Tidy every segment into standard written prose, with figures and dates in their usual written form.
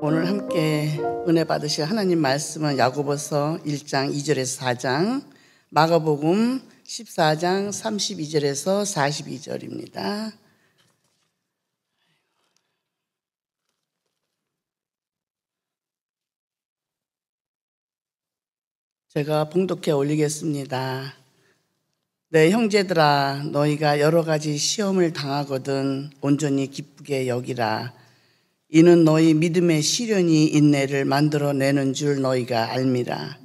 오늘 함께 은혜 받으실 하나님 말씀은 야고보서 1장 2절에서 4장, 마가복음 14장 32절에서 42절입니다. 제가 봉독해 올리겠습니다. 내 형제들아, 너희가 여러 가지 시험을 당하거든 온전히 기쁘게 여기라. 이는 너희 믿음의 시련이 인내를 만들어내는 줄 너희가 알미라.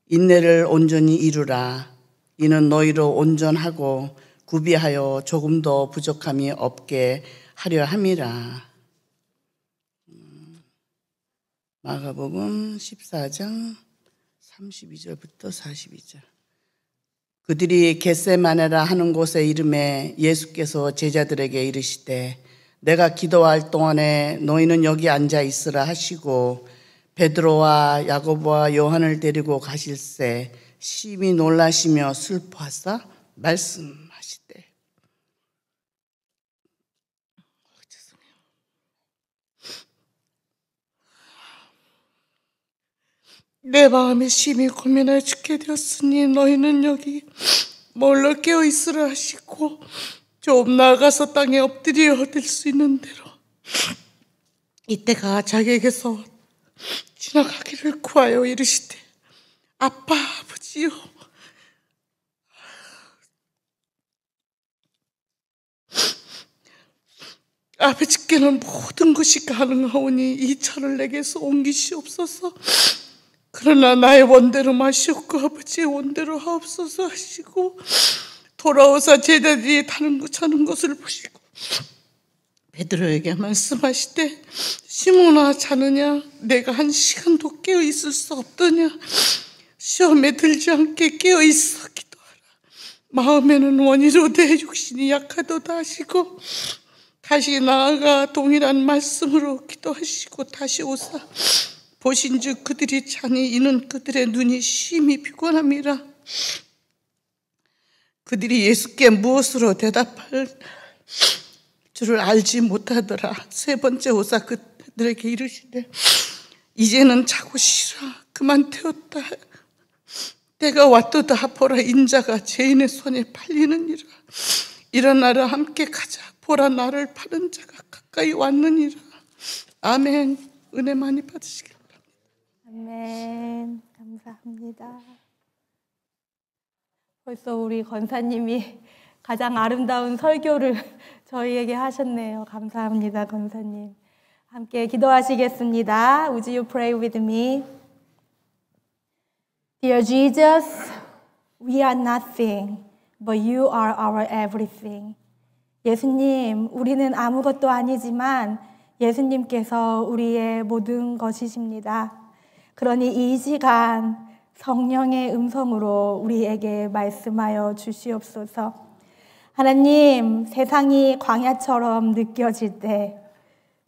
인내를 온전히 이루라. 이는 너희로 온전하고 구비하여 조금도 부족함이 없게 하려 함이라. 마가복음 14장 32절부터 42절. 그들이 겟세마네라 하는 곳에 이름에 예수께서 제자들에게 이르시되 내가 기도할 동안에 너희는 여기 앉아 있으라 하시고 베드로와 야고보와 요한을 데리고 가실새 심히 놀라시며 슬퍼하사 말씀하시되 내 마음에 심히 고민하여 죽게 되었으니 너희는 여기 몰래 깨어 있으라 하시고 좀 나아가서 땅에 엎드려 될 수 있는 대로 이때가 자기에게서 지나가기를 구하여 이르시되 아빠 아버지요 아버지께는 모든 것이 가능하오니 이 차를 내게서 옮기시옵소서. 그러나 나의 원대로 마시옵고 아버지의 원대로 하옵소서 하시고 돌아오사 제자들이 자는 것을 보시고 베드로에게 말씀하시되 시몬아 자느냐? 내가 한 시간도 깨어 있을 수 없더냐? 시험에 들지 않게 깨어 있어 기도하라. 마음에는 원이로되 육신이 약하도다 하시고 다시 나아가 동일한 말씀으로 기도하시고 다시 오사 보신즉 그들이 자니 이는 그들의 눈이 심히 피곤함이라. 그들이 예수께 무엇으로 대답할 줄을 알지 못하더라. 세 번째 오사 그들에게 이르시되 이제는 자고 쉬라. 그만 되었다. 때가 왔도다. 보라 인자가 죄인의 손에 팔리느니라. 일어나라 함께 가자. 보라 나를 파는 자가 가까이 왔느니라. 아멘. 은혜 많이 받으시길 바랍니다. 아멘. 감사합니다. 벌써 우리 권사님이 가장 아름다운 설교를 저희에게 하셨네요. 감사합니다, 권사님. 함께 기도하시겠습니다. Would you pray with me? Dear Jesus, we are nothing, but you are our everything. 예수님, 우리는 아무것도 아니지만 예수님께서 우리의 모든 것이십니다. 그러니 이 시간 성령의 음성으로 우리에게 말씀하여 주시옵소서. 하나님, 세상이 광야처럼 느껴질 때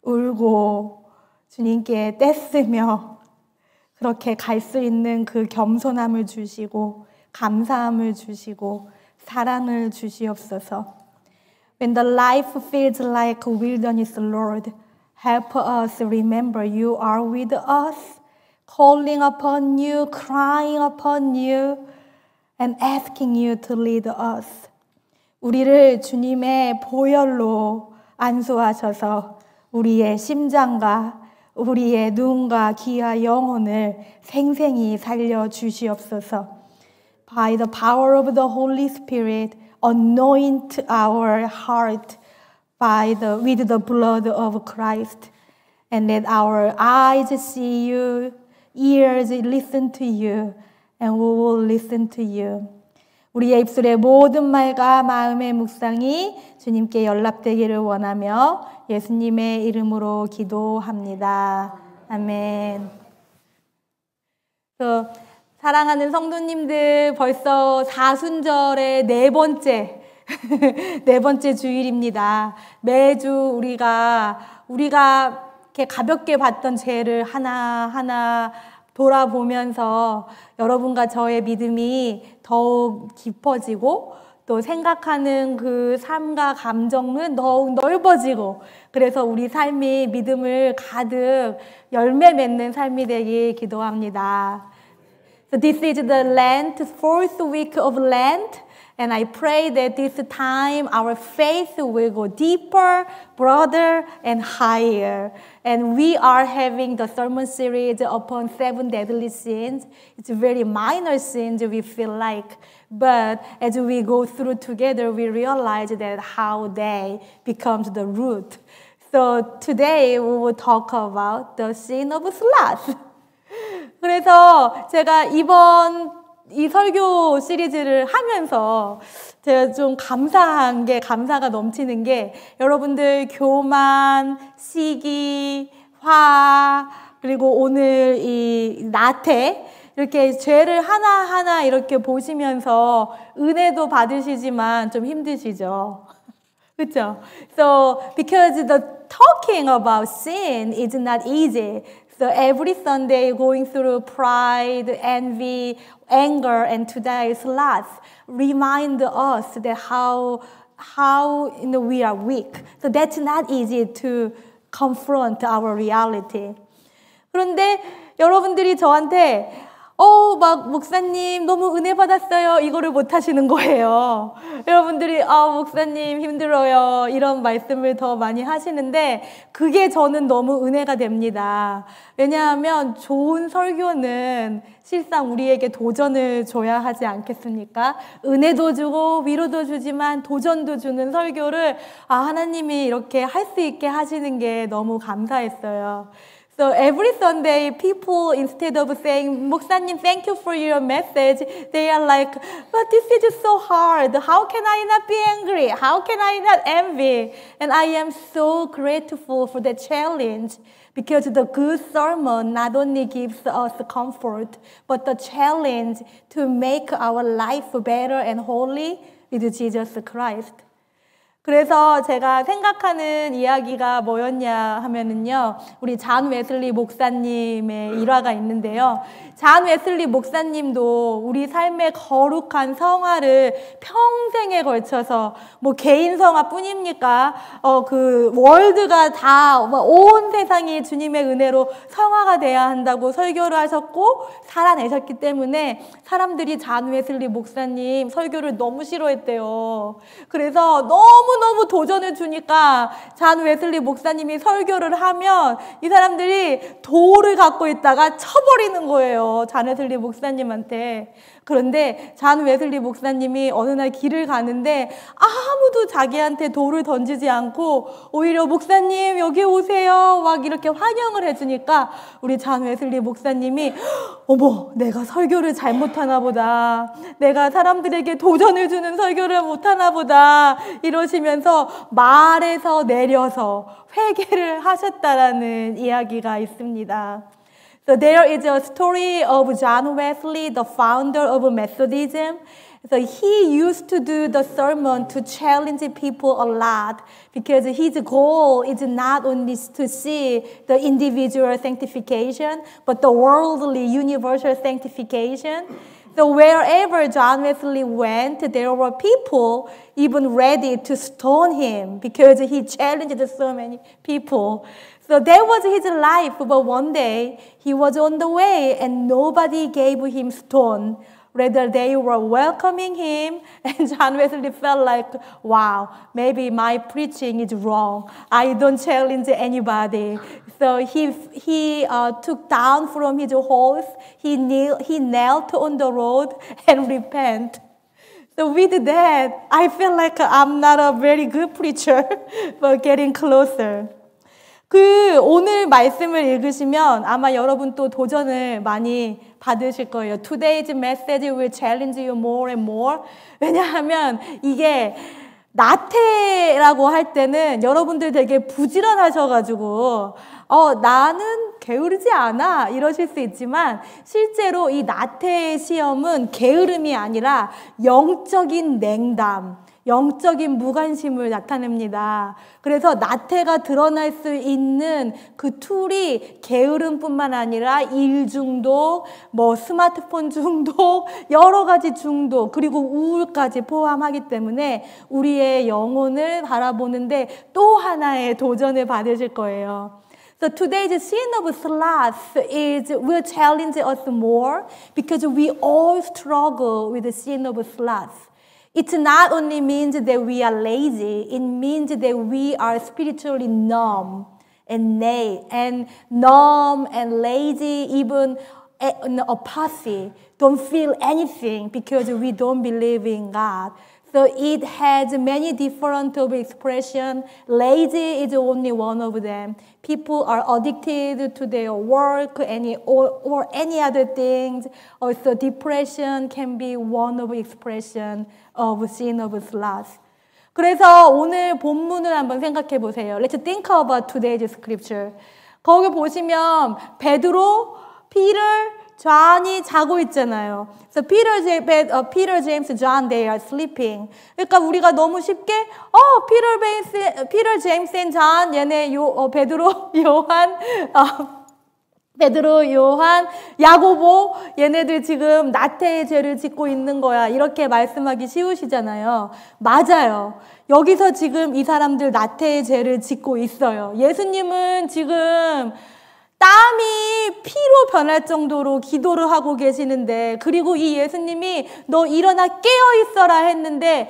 울고 주님께 떼쓰며 그렇게 갈 수 있는 그 겸손함을 주시고 감사함을 주시고 사랑을 주시옵소서. When the life feels like a wilderness, Lord, help us remember you are with us. Calling upon you, crying upon you, and asking you to lead us. 우리를 주님의 보혈로 안수하셔서 우리의 심장과 우리의 눈과 귀와 영혼을 생생히 살려주시옵소서. By the power of the Holy Spirit, anoint our heart with the blood of Christ, and let our eyes see you, ears listen to you, and we will listen to you. 우리의 입술의 모든 말과 마음의 묵상이 주님께 연락되기를 원하며 예수님의 이름으로 기도합니다. 아멘. 사랑하는 성도님들, 벌써 사순절의 네 번째 주일입니다. 매주 우리가 이렇게 가볍게 봤던 죄를 하나하나 돌아보면서 여러분과 저의 믿음이 더욱 깊어지고 또 생각하는 그 삶과 감정은 더욱 넓어지고 그래서 우리 삶이 믿음을 가득 열매 맺는 삶이 되길 기도합니다. So this is the Lent, fourth week of Lent. And I pray that this time our faith will go deeper, broader, and higher. And we are having the sermon series upon 7 deadly sins. It's very minor sins we feel like. But as we go through together, we realize that how they becomes the root. So today we will talk about the sin of sloth. 그래서 제가 이 설교 시리즈를 하면서 제가 좀 감사가 넘치는 게 여러분들 교만, 시기, 화, 그리고 오늘 이 나태 이렇게 죄를 하나하나 이렇게 보시면서 은혜도 받으시지만 좀 힘드시죠? 그렇죠? So because the talking about sin is not easy. So every Sunday going through pride, envy, anger, and today sloth remind us that how we are weak. So that's not easy to confront our reality. 그런데 여러분들이 저한테 막 목사님 너무 은혜 받았어요. 이거를 못 하시는 거예요. 여러분들이 목사님 힘들어요. 이런 말씀을 더 많이 하시는데 그게 저는 너무 은혜가 됩니다. 왜냐하면 좋은 설교는 실상 우리에게 도전을 줘야 하지 않겠습니까? 은혜도 주고 위로도 주지만 도전도 주는 설교를 하나님이 이렇게 할 수 있게 하시는 게 너무 감사했어요. So every Sunday, people, instead of saying, 목사님, thank you for your message, they are like, but this is just so hard. How can I not be angry? How can I not envy? And I am so grateful for the challenge because the good sermon not only gives us comfort, but the challenge to make our life better and holy with Jesus Christ. 그래서 제가 생각하는 이야기가 뭐였냐 하면은요, 우리 잔 웨슬리 목사님의 일화가 있는데요. 잔 웨슬리 목사님도 우리 삶의 거룩한 성화를 평생에 걸쳐서 개인 성화뿐입니까? 그 월드가 다 온 세상이 주님의 은혜로 성화가 돼야 한다고 설교를 하셨고 살아내셨기 때문에 사람들이 잔 웨슬리 목사님 설교를 너무 싫어했대요. 그래서 너무 도전을 주니까 잔 웨슬리 목사님이 설교를 하면 이 사람들이 돌을 갖고 있다가 쳐버리는 거예요. 잔 웨슬리 목사님한테. 그런데 잔 웨슬리 목사님이 어느 날 길을 가는데 아무도 자기한테 돌을 던지지 않고 오히려 목사님 여기 오세요 막 이렇게 환영을 해주니까 우리 잔 웨슬리 목사님이 어머 내가 설교를 잘못하나 보다. 내가 사람들에게 도전을 주는 설교를 못하나 보다 이러시면서 말에서 내려서 회개를 하셨다라는 이야기가 있습니다. So there is a story of John Wesley, the founder of Methodism. So he used to do the sermon to challenge people a lot because his goal is not only to see the individual sanctification, but the worldly universal sanctification. So wherever John Wesley went, there were people even ready to stone him because he challenged so many people. So that was his life, but one day he was on the way and nobody gave him stone. Rather, they were welcoming him, and John Wesley felt like, wow, maybe my preaching is wrong. I don't challenge anybody. So he took down from his horse, he knelt on the road and repent. So with that, I feel like I'm not a very good preacher, but getting closer. 오늘 말씀을 읽으시면 아마 여러분 또 도전을 많이 받으실 거예요. Today's message will challenge you more and more. 왜냐하면 이게 나태라고 할 때는 여러분들 되게 부지런하셔가지고 나는 게으르지 않아 이러실 수 있지만 실제로 이 나태의 시험은 게으름이 아니라 영적인 냉담, 영적인 무관심을 나타냅니다. 그래서 나태가 드러날 수 있는 그 툴이 게으름뿐만 아니라 일 중독, 스마트폰 중독, 여러 가지 중독, 그리고 우울까지 포함하기 때문에 우리의 영혼을 바라보는데 또 하나의 도전을 받으실 거예요. So today's sin of sloth will challenge us more because we all struggle with the sin of sloth. It not only means that we are lazy, it means that we are spiritually numb and lazy, even apathy, don't feel anything because we don't believe in God. So it has many different expressions. Lazy is only one of them. People are addicted to their work or any other things. Also, depression can be one of expression of sin of sloth. 그래서 오늘 본문을 한번 생각해 보세요. Let's think about today's scripture. 거기 보시면 베드로, 피터, 존이 자고 있잖아요. So Peter, James, John, they are sleeping. 그러니까 우리가 너무 쉽게 Peter, James, and John 얘네 베드로, 요한, 야고보 얘네들 지금 나태의 죄를 짓고 있는 거야. 이렇게 말씀하기 쉬우시잖아요. 맞아요. 여기서 지금 이 사람들 나태의 죄를 짓고 있어요. 예수님은 지금 땀이 피로 변할 정도로 기도를 하고 계시는데, 그리고 이 예수님이 너 일어나 깨어 있어라 했는데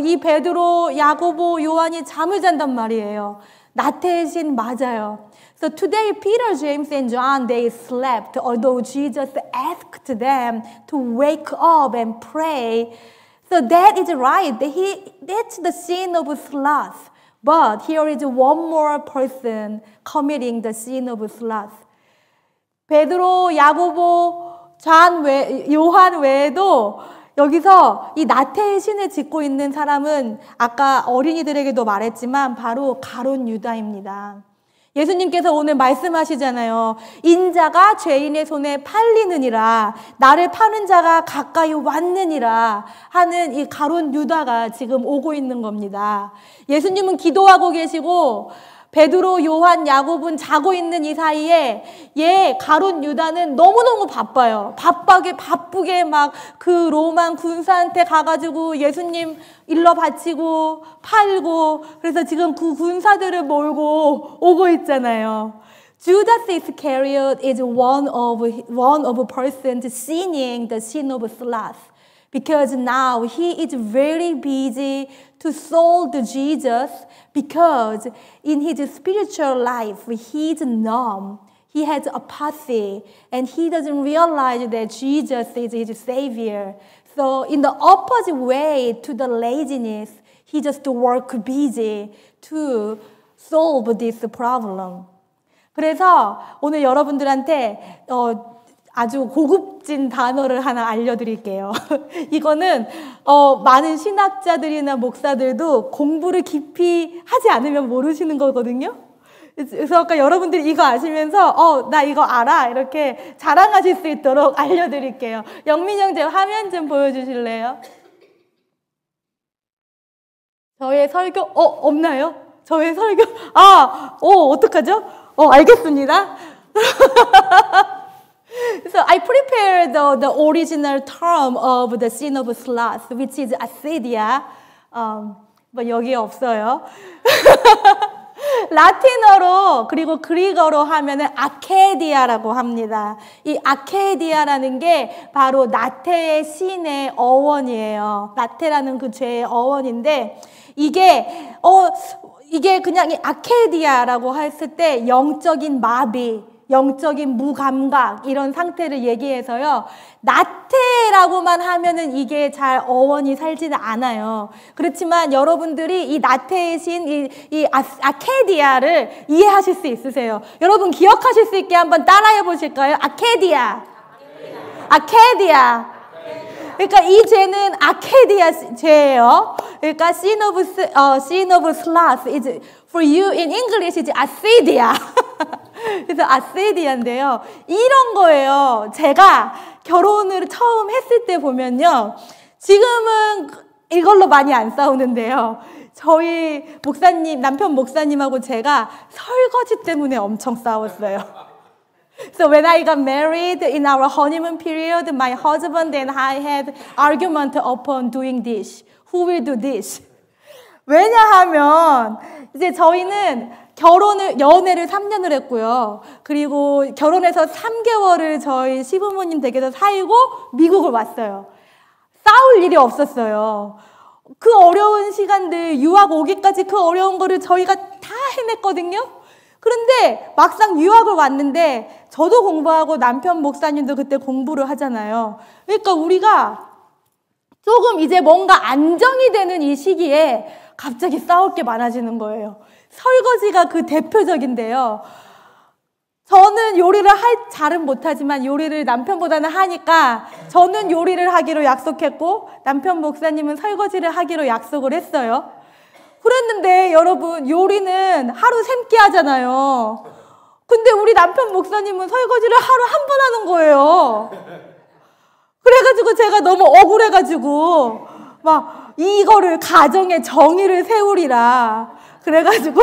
이 베드로, 야고보, 요한이 잠을 잔단 말이에요. 나태의 신 맞아요. So today Peter, James, and John, they slept, although Jesus asked them to wake up and pray. So that is right. That's the sin of sloth. But here is one more person committing the sin of sloth. 베드로, 야고보, 요한 외에도 여기서 이 나태의 신을 짓고 있는 사람은 아까 어린이들에게도 말했지만 바로 가룟 유다입니다. 예수님께서 오늘 말씀하시잖아요. 인자가 죄인의 손에 팔리느니라, 나를 파는 자가 가까이 왔느니라 하는 이 가룟 유다가 지금 오고 있는 겁니다. 예수님은 기도하고 계시고 베드로, 요한, 야고보는 자고 있는 이 사이에 가룟 유다는 너무너무 바빠요. 바쁘게 막 그 로만 군사한테 가가지고 예수님 일러 바치고 팔고, 그래서 지금 그 군사들을 몰고 오고 있잖아요. Judas Iscariot is one of persons sinning the sin of sloth. Because now he is very busy to solve Jesus, because in his spiritual life he is numb, he has apathy, and he doesn't realize that Jesus is his Savior. So in the opposite way to the laziness, he just work busy to solve this problem. 그래서 오늘 여러분들한테 아주 고급진 단어를 하나 알려드릴게요. 이거는 많은 신학자들이나 목사들도 공부를 깊이 하지 않으면 모르시는 거거든요. 그래서 아까 여러분들이 이거 아시면서 나 이거 알아 이렇게 자랑하실 수 있도록 알려드릴게요. 영민 형제 화면 좀 보여주실래요? 저의 설교 없나요? 저의 설교 어떡하죠? 알겠습니다. So I prepared the original term of the sin of sloth, which is acedia. 여기에 없어요. 라틴어로 그리고 그리거로 하면은 아케디아라고 합니다. 이 아케디아라는 게 바로 나태의 신의 어원이에요. 나태라는 그 죄의 어원인데 이게 그냥 이 아케디아라고 했을 때 영적인 마비, 영적인 무감각 이런 상태를 얘기해서요. 나태라고만 하면은 이게 잘 어원이 살지는 않아요. 그렇지만 여러분들이 이 나태의 신, 이 아케디아를 이해하실 수 있으세요. 여러분 기억하실 수 있게 한번 따라해 보실까요? 아케디아. 그러니까 이 죄는 아케디아 죄예요. 그러니까 sin of sloth is for you in English is acedia. 그래서 아세디아인데요. 이런 거예요. 제가 결혼을 처음 했을 때 보면요. 지금은 이걸로 많이 안 싸우는데요. 저희 목사님, 남편 목사님하고 제가 설거지 때문에 엄청 싸웠어요. So when I got married in our honeymoon period, my husband and I had argument upon doing this. Who will do this? 왜냐하면 이제 저희는 연애를 3년을 했고요. 그리고 결혼해서 3개월을 저희 시부모님 댁에서 살고 미국을 왔어요. 싸울 일이 없었어요. 그 어려운 시간들, 유학 오기까지 그 어려운 거를 저희가 다 해냈거든요. 그런데 막상 유학을 왔는데 저도 공부하고 남편 목사님도 그때 공부를 하잖아요. 그러니까 우리가 조금 이제 뭔가 안정이 되는 이 시기에 갑자기 싸울 게 많아지는 거예요. 설거지가 그 대표적인데요. 저는 요리를 잘은 못하지만 요리를 남편보다는 하니까 저는 요리를 하기로 약속했고 남편 목사님은 설거지를 하기로 약속을 했어요. 그랬는데 여러분 요리는 하루 샘기 하잖아요. 근데 우리 남편 목사님은 설거지를 하루 한 번 하는 거예요. 그래가지고 제가 너무 억울해가지고 막 이거를 가정의 정의를 세우리라 그래가지고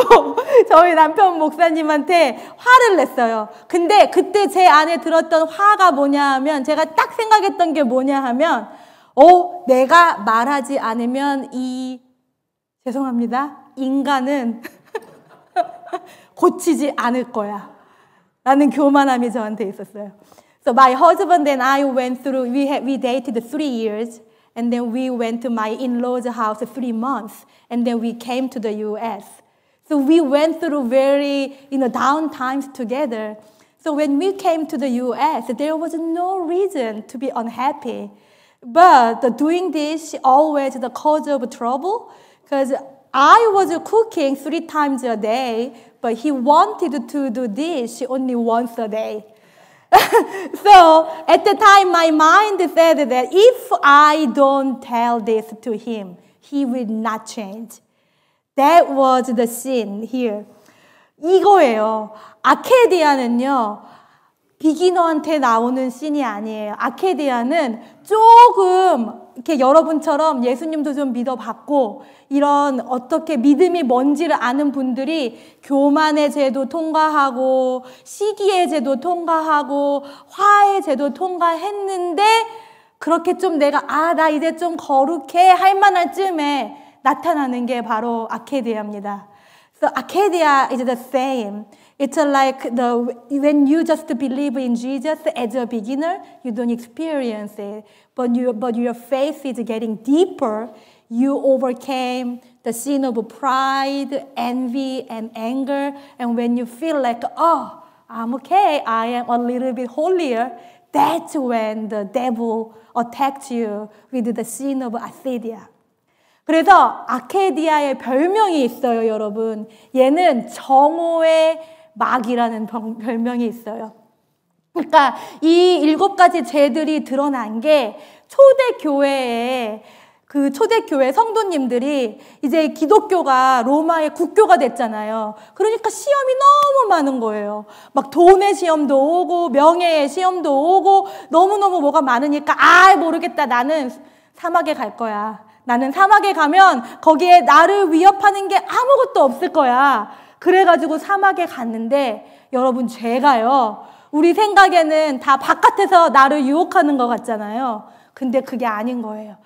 저희 남편 목사님한테 화를 냈어요. 근데 그때 제 안에 들었던 화가 뭐냐 하면 제가 딱 생각했던 게 뭐냐 하면 내가 말하지 않으면 죄송합니다. 인간은 고치지 않을 거야 라는 교만함이 저한테 있었어요. So my husband and I went through, we dated 3 years and then we went to my in-laws house 3 months and then we came to the US. So we went through very, down times together. So when we came to the US, there was no reason to be unhappy. But doing this always the cause of trouble because I was cooking 3 times a day, but he wanted to do this only once a day. So at the time, my mind said that if I don't tell this to him, he will not change. That was the sin here. 이거예요. 아케디아는요, 비기너한테 나오는 씬이 아니에요. 아케디아는 조금 이렇게 여러분처럼 예수님도 좀 믿어봤고 이런 어떻게 믿음이 뭔지를 아는 분들이 교만의 죄도 통과하고 시기의 죄도 통과하고 화의 죄도 통과했는데 그렇게 좀 내가 나 이제 좀 거룩해 할 만할 쯤에 나타나는 게 바로 아케디아입니다. So Arcadia is the same. It's like when you just believe in Jesus as a beginner, you don't experience it. But your faith is getting deeper. You overcame the sin of pride, envy, and anger. And when you feel like, I'm okay, I am a little bit holier, that's when the devil attacks you with the sin of acedia. 그래서 아케디아의 별명이 있어요, 여러분. 얘는 정오의 막이라는 별명이 있어요. 그러니까 이 7가지 죄들이 드러난 게 초대교회 성도님들이 이제 기독교가 로마의 국교가 됐잖아요. 그러니까 시험이 너무 많은 거예요. 막 돈의 시험도 오고 명예의 시험도 오고 너무너무 뭐가 많으니까 모르겠다. 나는 사막에 갈 거야. 나는 사막에 가면 거기에 나를 위협하는 게 아무것도 없을 거야. 그래가지고 사막에 갔는데 여러분 죄가요. 우리 생각에는 다 바깥에서 나를 유혹하는 것 같잖아요. 근데 그게 아닌 거예요.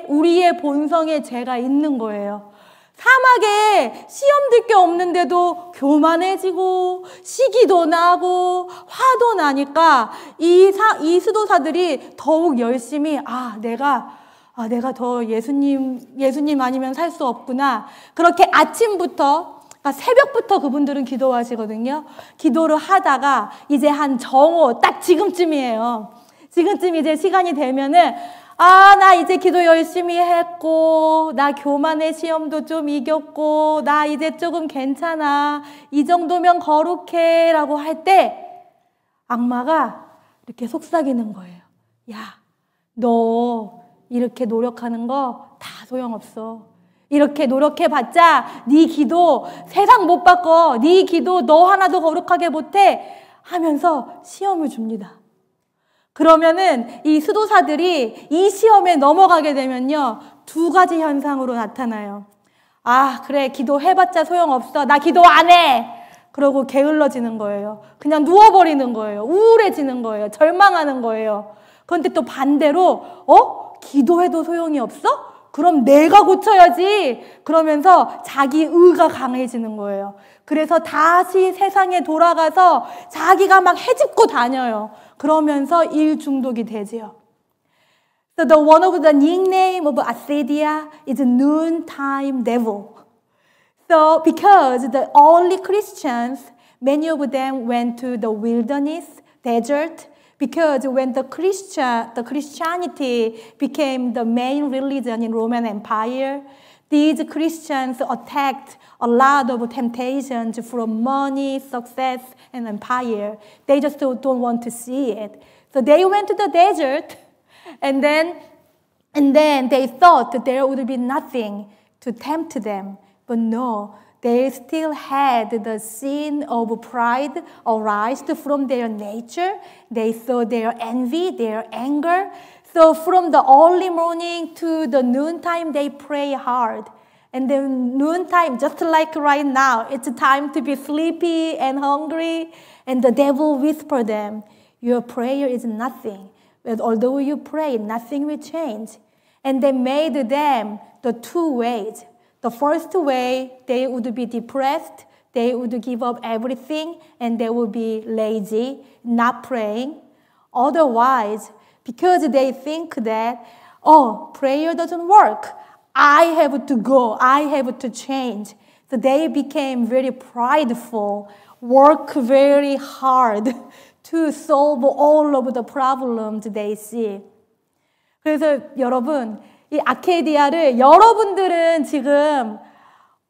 우리의 본성에 죄가 있는 거예요. 사막에 시험들 게 없는데도 교만해지고 시기도 나고 화도 나니까 이 수도사들이 더욱 열심히 내가 더 예수님 아니면 살 수 없구나. 그렇게 아침부터, 새벽부터 그분들은 기도하시거든요. 기도를 하다가 이제 한 정오, 딱 지금쯤이에요. 지금쯤 이제 시간이 되면은, 나 이제 기도 열심히 했고, 나 교만의 시험도 좀 이겼고, 나 이제 조금 괜찮아. 이 정도면 거룩해. 라고 할 때, 악마가 이렇게 속삭이는 거예요. 야, 너 이렇게 노력하는 거 다 소용없어. 이렇게 노력해봤자 네 기도 세상 못 바꿔. 네 기도 너 하나도 거룩하게 못해 하면서 시험을 줍니다. 그러면은 이 수도사들이 이 시험에 넘어가게 되면요, 두 가지 현상으로 나타나요. 아, 그래, 기도해봤자 소용없어. 나 기도 안 해. 그러고 게을러지는 거예요. 그냥 누워버리는 거예요. 우울해지는 거예요. 절망하는 거예요. 그런데 또 반대로 기도해도 소용이 없어? 그럼 내가 고쳐야지. 그러면서 자기 의가 강해지는 거예요. 그래서 다시 세상에 돌아가서 자기가 막 헤집고 다녀요. 그러면서 일 중독이 되지요. So one of the nickname of Acedia is noontime devil. So because the early Christians, many of them went to the wilderness, desert, because when the Christianity became the main religion in Roman Empire, these Christians attacked a lot of temptations from money, success, and empire. They just don't want to see it. So they went to the desert, and then they thought that there would be nothing to tempt them. But no, they still had the sin of pride arise from their nature. They saw their envy, their anger. So from the early morning to the noontime, they pray hard. And then noontime, just like right now, it's time to be sleepy and hungry. And the devil whispered them, your prayer is nothing. But although you pray, nothing will change. And they made them the two ways. The first way, they would be depressed, they would give up everything, and they would be lazy, not praying. Otherwise, because they think that, prayer doesn't work, I have to go, I have to change. So they became very prideful, work very hard to solve all of the problems they see. 그래서 여러분, 이 아케디아를 여러분들은 지금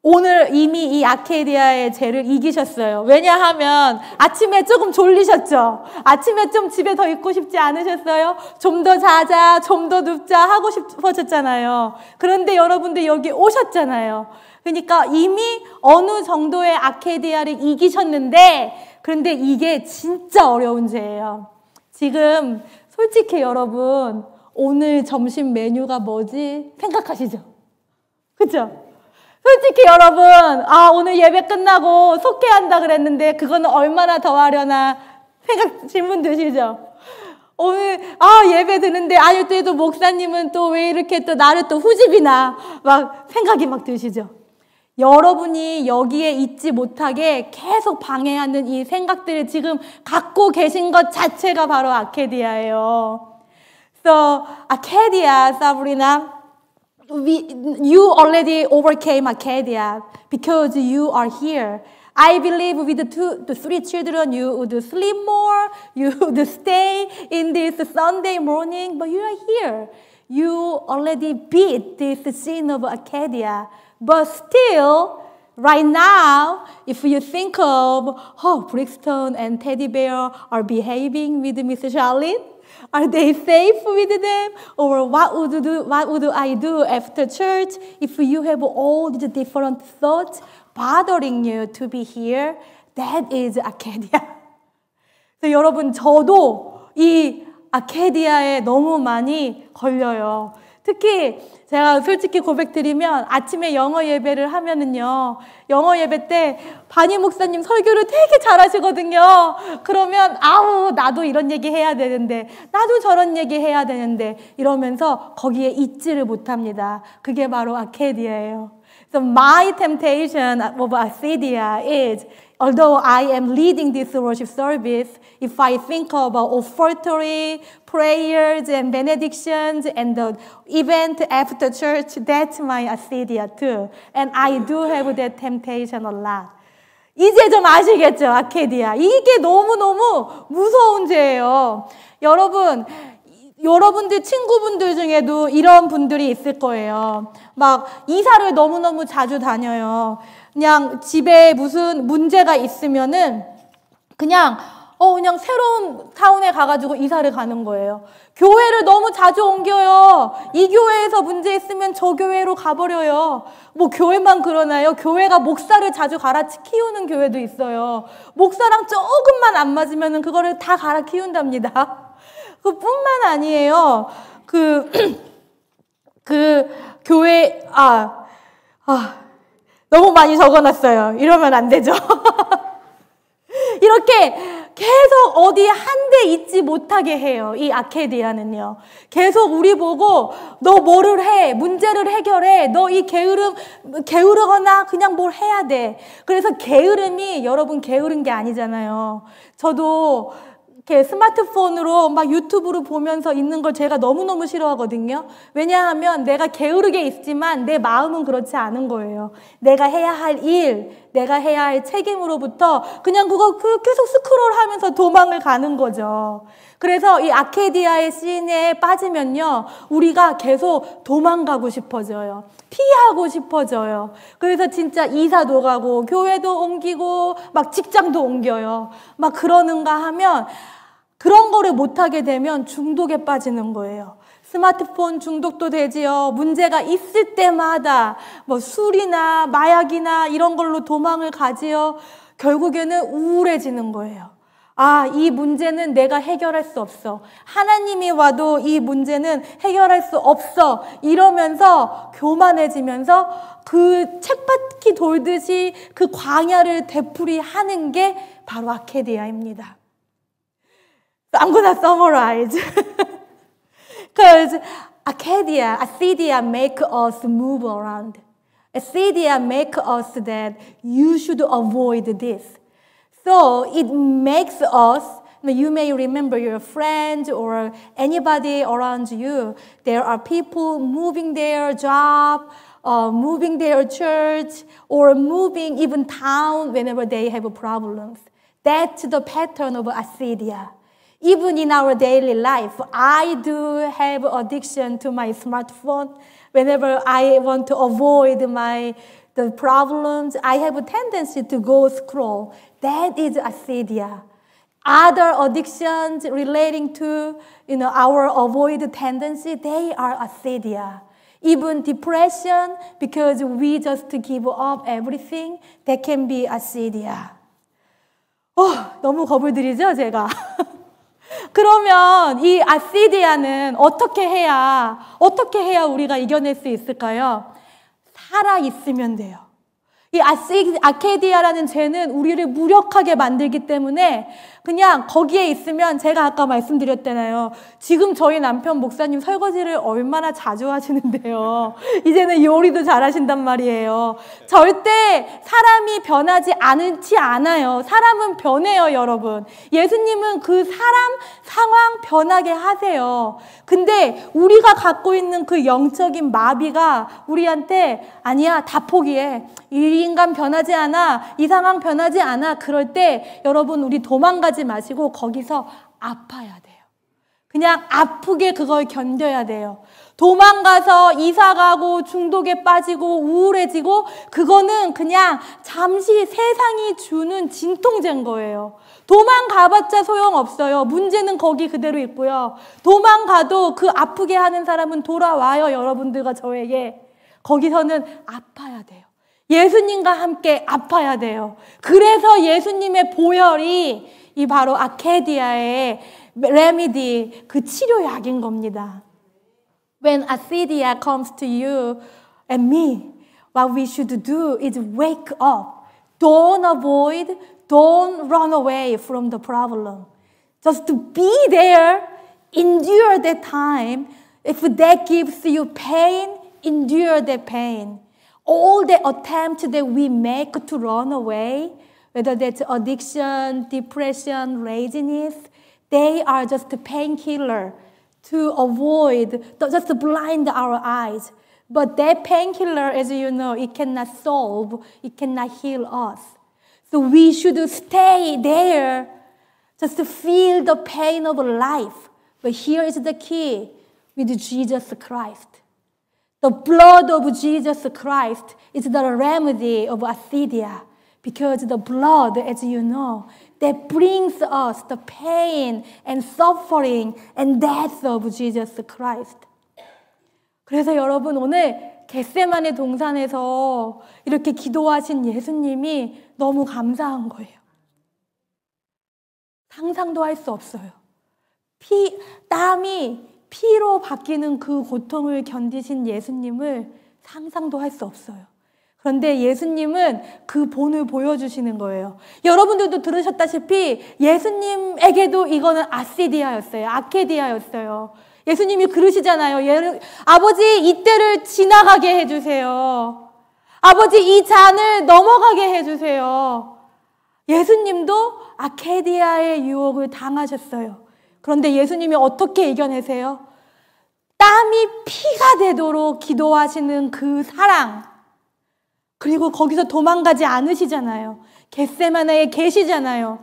오늘 이미 이 아케디아의 죄를 이기셨어요. 왜냐하면 아침에 조금 졸리셨죠? 아침에 좀 집에 더 있고 싶지 않으셨어요? 좀 더 자자, 좀 더 눕자 하고 싶으셨잖아요. 그런데 여러분들 여기 오셨잖아요. 그러니까 이미 어느 정도의 아케디아를 이기셨는데 그런데 이게 진짜 어려운 죄예요. 지금 솔직히 여러분 오늘 점심 메뉴가 뭐지? 생각하시죠? 그렇죠? 솔직히 여러분 오늘 예배 끝나고 속회한다 그랬는데 그거는 얼마나 더 하려나 질문 드시죠? 오늘 예배 드는데 또 목사님은 또 왜 이렇게 또 나를 또 후집이나 막 생각이 막 드시죠? 여러분이 여기에 있지 못하게 계속 방해하는 이 생각들을 지금 갖고 계신 것 자체가 바로 아케디아예요. So, Arcadia, Sabrina, you already overcame Arcadia because you are here. I believe with the three children, you would sleep more, you would stay in this Sunday morning, but you are here. You already beat this sin of Arcadia. But still, right now, if you think of, Brixton and Teddy Bear are behaving with Miss Charlene, are they safe with them? Or what would I do after church if you have all these different thoughts bothering you to be here? That is Arcadia. So, 여러분, 저도 이 아케디아에 너무 많이 걸려요. 특히 제가 솔직히 고백드리면 아침에 영어 예배를 하면은요, 영어 예배 때 바니 목사님 설교를 되게 잘하시거든요. 그러면 나도 이런 얘기 해야 되는데, 나도 저런 얘기 해야 되는데 이러면서 거기에 있지를 못합니다. 그게 바로 아케디아예요. So my temptation of Acedia is, although I am leading this worship service, if I think about offertory, prayers and benedictions and the event after church, that's my Acedia too. And I do have that temptation a lot. 이제 좀 아시겠죠, 아케디아. 이게 너무너무 무서운 죄예요. 여러분들 친구분들 중에도 이런 분들이 있을 거예요. 막 이사를 너무너무 자주 다녀요. 그냥 집에 무슨 문제가 있으면은 그냥 새로운 타운에 가가지고 이사를 가는 거예요. 교회를 너무 자주 옮겨요. 이 교회에서 문제 있으면 저 교회로 가버려요. 뭐 교회만 그러나요? 교회가 목사를 자주 갈아 키우는 교회도 있어요. 목사랑 조금만 안 맞으면은 그거를 다 갈아 키운답니다. 그뿐만 아니에요. 그 교회, 너무 많이 적어놨어요. 이러면 안 되죠. 이렇게 계속 어디 한 대 있지 못하게 해요. 이 아케디아는요. 계속 우리 보고 너 뭐를 해? 문제를 해결해. 너 이 게으르거나 그냥 뭘 해야 돼. 그래서 게으름이 여러분 게으른 게 아니잖아요. 저도 이렇게 스마트폰으로 막 유튜브로 보면서 있는 걸 제가 너무너무 싫어하거든요. 왜냐하면 내가 게으르게 있지만 내 마음은 그렇지 않은 거예요. 내가 해야 할 일, 내가 해야 할 책임으로부터 그냥 그거 계속 스크롤하면서 도망을 가는 거죠. 그래서 이 아케디아의 씬에 빠지면요, 우리가 계속 도망가고 싶어져요. 피하고 싶어져요. 그래서 진짜 이사도 가고 교회도 옮기고 막 직장도 옮겨요. 막 그러는가 하면 그런 거를 못하게 되면 중독에 빠지는 거예요. 스마트폰 중독도 되지요. 문제가 있을 때마다 뭐 술이나 마약이나 이런 걸로 도망을 가지요. 결국에는 우울해지는 거예요. 이 문제는 내가 해결할 수 없어. 하나님이 와도 이 문제는 해결할 수 없어. 이러면서 교만해지면서 그 쳇바퀴 돌듯이 그 광야를 되풀이하는 게 바로 아케디아입니다. I'm gonna summarize. Because Acedia make us move around. Acedia make us that you should avoid this. So it makes us, you may remember your friends or anybody around you. There are people moving their job, moving their church, or moving even town whenever they have problems. That's the pattern of Acedia. Even in our daily life, I do have addiction to my smartphone. Whenever I want to avoid the problems, I have a tendency to go scroll. That is acedia. Other addictions relating to our avoid tendency, they are acedia. Even depression, because we just give up everything, that can be acedia. 너무 겁을 들이죠, 제가. 그러면 이 아시디아는 어떻게 해야 우리가 이겨낼 수 있을까요? 살아 있으면 돼요. 이 아케디아라는 죄는 우리를 무력하게 만들기 때문에 그냥 거기에 있으면, 제가 아까 말씀드렸잖아요. 지금 저희 남편 목사님 설거지를 얼마나 자주 하시는데요. 이제는 요리도 잘하신단 말이에요. 절대 사람이 변하지 않아요. 사람은 변해요, 여러분. 예수님은 그 사람, 상황 변하게 하세요. 근데 우리가 갖고 있는 그 영적인 마비가 우리한테 아니야, 다 포기해. 이 인간 변하지 않아. 이 상황 변하지 않아. 그럴 때 여러분, 우리 도망가지 마시고 거기서 아파야 돼요. 그냥 아프게 그걸 견뎌야 돼요. 도망가서 이사가고 중독에 빠지고 우울해지고 그거는 그냥 잠시 세상이 주는 진통제인 거예요. 도망가봤자 소용없어요. 문제는 거기 그대로 있고요. 도망가도 그 아프게 하는 사람은 돌아와요. 여러분들과 저에게. 거기서는 아파야 돼요. 예수님과 함께 아파야 돼요. 그래서 예수님의 보혈이 이 바로 아케디아의 레미디, 그 치료약인 겁니다. When acedia comes to you and me, what we should do is wake up. Don't avoid, don't run away from the problem. Just to be there, endure that time. If that gives you pain, endure that pain. All the attempts that we make to run away, whether that's addiction, depression, laziness, they are just a painkiller to avoid, just to blind our eyes. But that painkiller, as you know, it cannot solve, it cannot heal us. So we should stay there just to feel the pain of life. But here is the key with Jesus Christ. The blood of Jesus Christ is the remedy of acedia, because the blood, as you know, that brings us the pain and suffering and death of Jesus Christ. 그래서 여러분, 오늘 겟세마네 동산에서 이렇게 기도하신 예수님이 너무 감사한 거예요. 상상도 할 수 없어요. 땀이 피로 바뀌는 그 고통을 견디신 예수님을 상상도 할 수 없어요. 그런데 예수님은 그 본을 보여주시는 거예요. 여러분들도 들으셨다시피 예수님에게도 이거는 아시디아였어요. 아케디아였어요. 예수님이 그러시잖아요. 아버지, 이때를 지나가게 해주세요. 아버지, 이 잔을 넘어가게 해주세요. 예수님도 아케디아의 유혹을 당하셨어요. 그런데 예수님이 어떻게 이겨내세요? 땀이 피가 되도록 기도하시는 그 사랑, 그리고 거기서 도망가지 않으시잖아요. 겟세마네에 계시잖아요.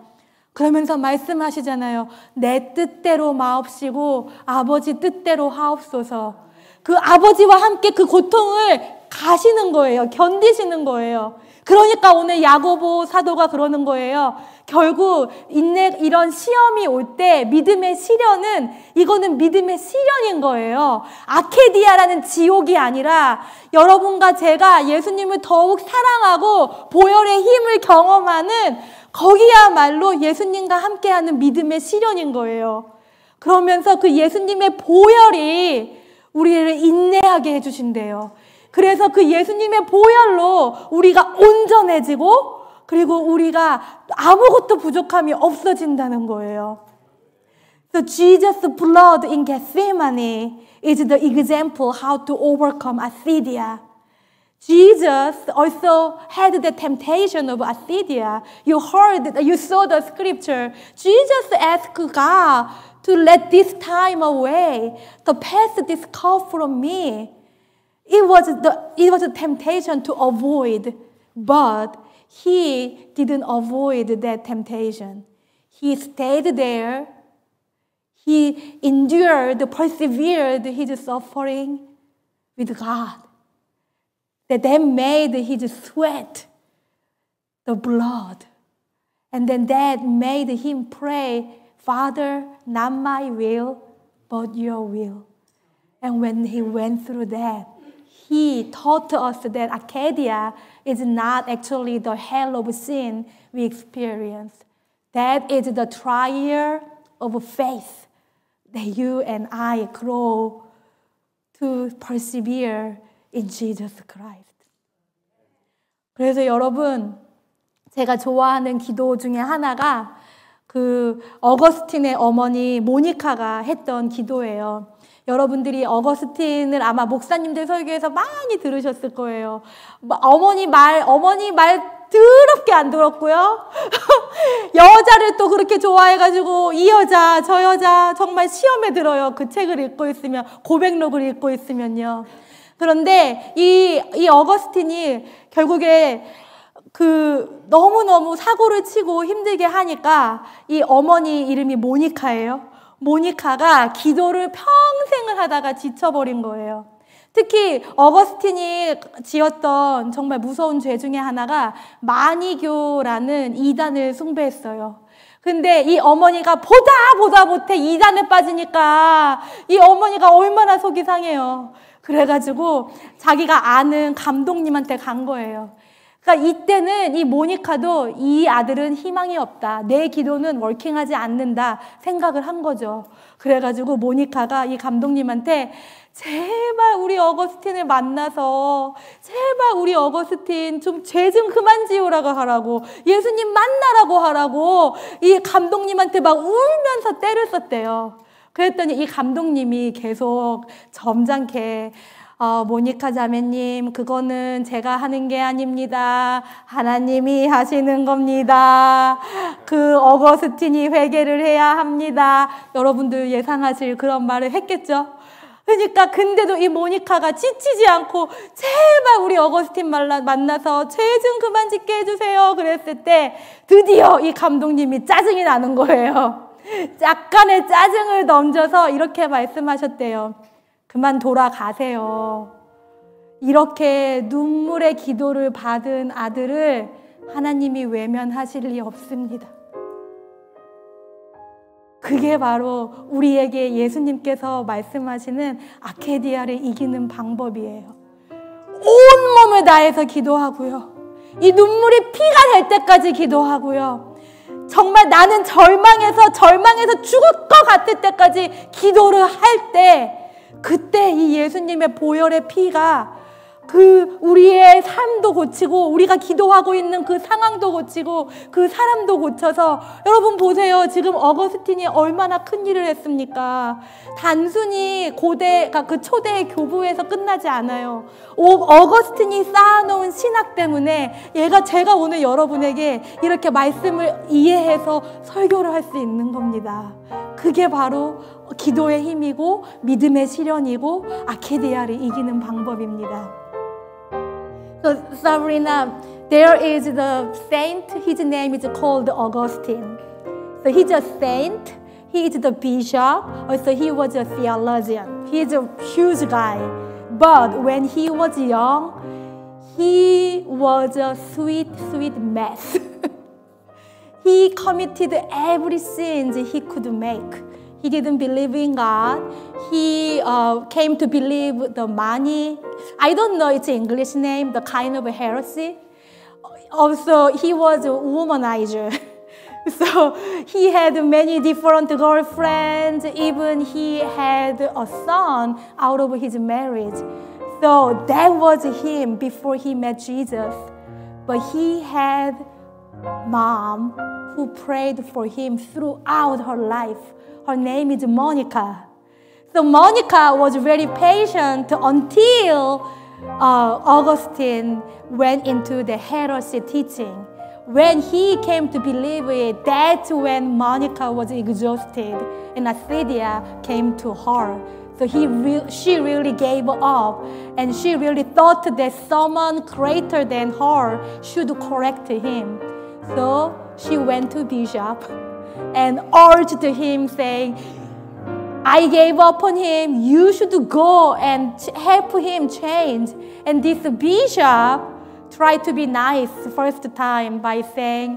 그러면서 말씀하시잖아요. 내 뜻대로 마옵시고 아버지 뜻대로 하옵소서. 그 아버지와 함께 그 고통을 가시는 거예요. 견디시는 거예요. 그러니까 오늘 야고보 사도가 그러는 거예요. 결국 이런 시험이 올 때 믿음의 시련은, 이거는 믿음의 시련인 거예요. 아케디아라는 지옥이 아니라 여러분과 제가 예수님을 더욱 사랑하고 보혈의 힘을 경험하는, 거기야말로 예수님과 함께하는 믿음의 시련인 거예요. 그러면서 그 예수님의 보혈이 우리를 인내하게 해주신대요. 그래서 그 예수님의 보혈로 우리가 온전해지고, 그리고 우리가 아무것도 부족함이 없어진다는 거예요. So Jesus' blood in Gethsemane is the example how to overcome acedia. Jesus also had the temptation of acedia. You saw the scripture. Jesus asked God to let this time away, to pass this cup from me. It was a temptation to avoid, but he didn't avoid that temptation. He stayed there. He endured, persevered his suffering with God. That made his sweat the blood. And then that made him pray, Father, not my will, but your will. And when he went through that, he taught us that Acadia is not actually the hell of sin we experience. That is the trial of faith that you and I grow to persevere in Jesus Christ. 그래서 여러분, 제가 좋아하는 기도 중에 하나가 그 어거스틴의 어머니 모니카가 했던 기도예요. 여러분들이 어거스틴을 아마 목사님들 설교에서 많이 들으셨을 거예요. 어머니 말 더럽게 안 들었고요. 여자를 또 그렇게 좋아해가지고 이 여자 저 여자 정말 시험에 들어요. 그 책을 읽고 있으면, 고백록을 읽고 있으면요. 그런데 이 어거스틴이 결국에 너무너무 사고를 치고 힘들게 하니까 이 어머니 이름이 모니카예요. 모니카가 기도를 평생을 하다가 지쳐버린 거예요. 특히 어거스틴이 지었던 정말 무서운 죄 중에 하나가 마니교라는 이단을 숭배했어요. 근데 이 어머니가 보다 못해 이단에 빠지니까 이 어머니가 얼마나 속이 상해요. 그래가지고 자기가 아는 감독님한테 간 거예요. 그러니까 이때는 이 모니카도 이 아들은 희망이 없다. 내 기도는 워킹하지 않는다 생각을 한 거죠. 그래가지고 모니카가 이 감독님한테 제발 우리 어거스틴을 만나서 제발 우리 어거스틴 좀 죄 좀 그만 지우라고 하라고, 예수님 만나라고 하라고 이 감독님한테 막 울면서 때를 썼대요. 그랬더니 이 감독님이 계속 점잖게 모니카 자매님, 그거는 제가 하는 게 아닙니다. 하나님이 하시는 겁니다. 그 어거스틴이 회개를 해야 합니다. 여러분들 예상하실 그런 말을 했겠죠? 그러니까 근데도 이 모니카가 지치지 않고 제발 우리 어거스틴 만나서 죄 좀 그만 짓게 해주세요. 그랬을 때 드디어 이 감독님이 짜증이 나는 거예요. 약간의 짜증을 넘겨서 이렇게 말씀하셨대요. 그만 돌아가세요. 이렇게 눈물의 기도를 받은 아들을 하나님이 외면하실 리 없습니다. 그게 바로 우리에게 예수님께서 말씀하시는 아케디아를 이기는 방법이에요. 온 몸을 다해서 기도하고요. 이 눈물이 피가 될 때까지 기도하고요. 정말 나는 절망해서 죽을 것 같을 때까지 기도를 할 때, 그때 이 예수님의 보혈의 피가 그 우리의 삶도 고치고 우리가 기도하고 있는 그 상황도 고치고 그 사람도 고쳐서, 여러분 보세요. 지금 어거스틴이 얼마나 큰 일을 했습니까? 단순히 고대가 그 초대의 교부에서 끝나지 않아요. 어거스틴이 쌓아놓은 신학 때문에 제가 오늘 여러분에게 이렇게 말씀을 이해해서 설교를 할 수 있는 겁니다. 그게 바로 기도의 힘이고 믿음의 실현이고 아케디아를 이기는 방법입니다. So, Sabrina, there is the saint, his name is called Augustine. So he's a saint, he is the bishop, also he was a theologian. He's a huge guy. But when he was young, he was a sweet, sweet mess. He committed every sin he could make. He didn't believe in God. He came to believe the money. I don't know its English name, the kind of heresy. Also, he was a womanizer. So he had many different girlfriends. Even he had a son out of his marriage. So that was him before he met Jesus. But he had mom who prayed for him throughout her life. Her name is Monica. So Monica was very patient until Augustine went into the heresy teaching. When he came to believe it, that's when Monica was exhausted and acedia came to her. So she really gave up, and she really thought that someone greater than her should correct him. So she went to Bishop and urged him, saying, I gave up on him, you should go and help him change. And this bishop tried to be nice first time by saying,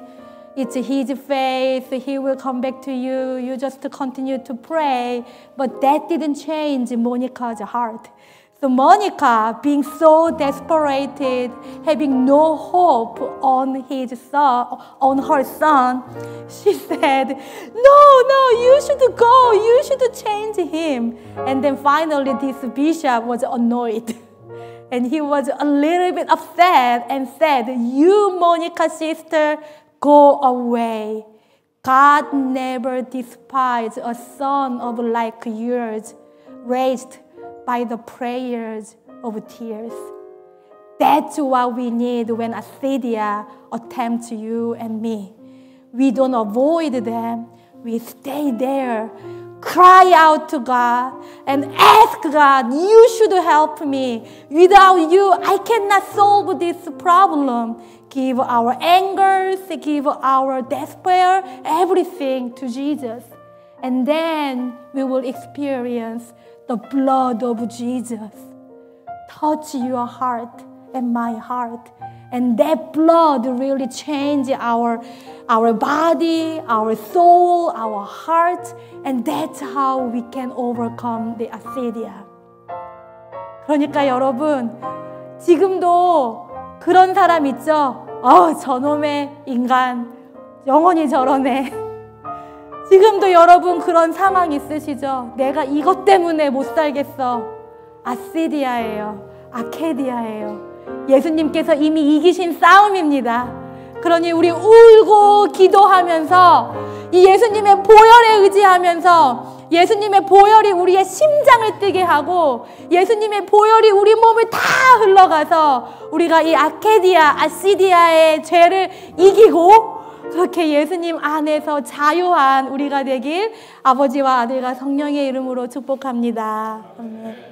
it's his faith, he will come back to you, you just continue to pray. But that didn't change Monica's heart. So Monica, being so desperate, having no hope on her son, she said, no, you should go, you should change him. And then finally this bishop was annoyed. And he was a little bit upset and said, you, Monica sister, go away. God never despised a son of like yours, raised by the prayers of tears. That's what we need when acedia attempts you and me. We don't avoid them. We stay there, cry out to God, and ask God, you should help me. Without you, I cannot solve this problem. Give our angers, give our despair, everything to Jesus. And then we will experience the blood of Jesus touch your heart and my heart. And that blood really changed our body, our soul, our heart. And that's how we can overcome the acedia. 그러니까 여러분, 지금도 그런 사람 있죠? 저놈의 인간, 영원히 저러네. 지금도 여러분 그런 상황 있으시죠? 내가 이것 때문에 못 살겠어. 아세디아예요. 아케디아예요. 예수님께서 이미 이기신 싸움입니다. 그러니 우리 울고 기도하면서 이 예수님의 보혈에 의지하면서 예수님의 보혈이 우리의 심장을 뛰게 하고 예수님의 보혈이 우리 몸을 다 흘러가서 우리가 이 아케디아, 아시디아의 죄를 이기고 그렇게 예수님 안에서 자유한 우리가 되길 아버지와 아들과 성령의 이름으로 축복합니다. 아멘.